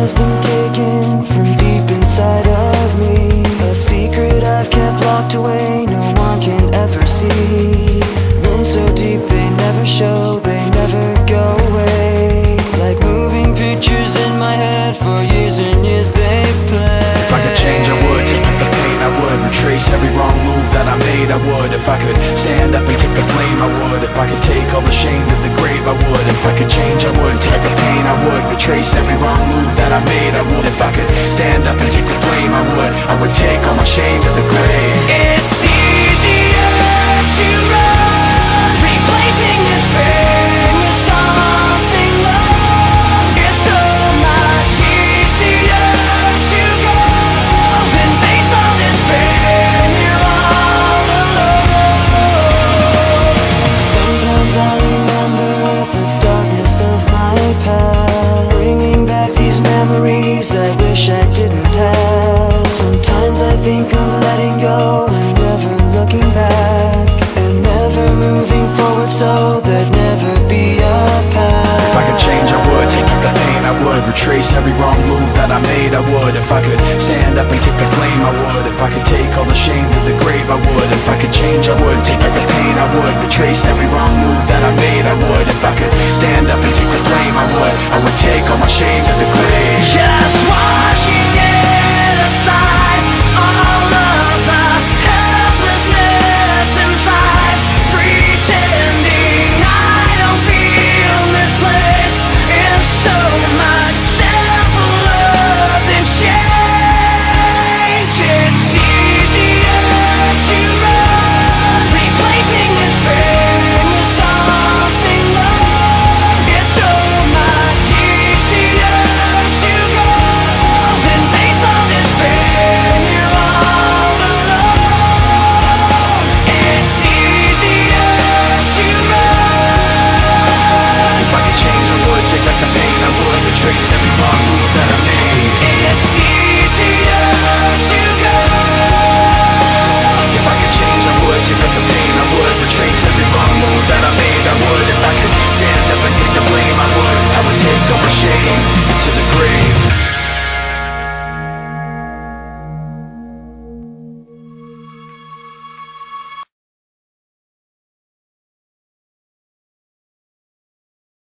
has been taken from deep inside of me, a secret I've kept locked away, no one can ever see. Wounds so deep they never show, they never go away. Like moving pictures in my head, for years and years they've played. If I could change, I would. Take back the pain, I would. Retrace every wrong move that I made, I would. If I could stand up and take the blame, I would. If I could take all the shame to the grave, I would. If I could change, I would. Take back the pain, I would. Retrace every wrong move that I made, I would. If I could stand up and take the blame, I would. I would take all my shame to the grave. It's easier to run, replacing this pain with something more. It's so much easier to go than face all this pain. You're all alone. Sometimes I remember the darkness of my past, bringing back these memories I wish I didn't have. Sometimes I think of letting go and never looking back, and never moving forward so there'd never be a path. If I could change, I would. Take back the pain, I would. Retrace every wrong move that I made, I would. If I could stand up and take the blame, I would. If I could take all the shame to the grave, I would. If I could change, I would. Take back the pain, I would. Retrace every wrong move that I made, I would. If I could stand up and take the blame, I would. I would take all my shame to the grave.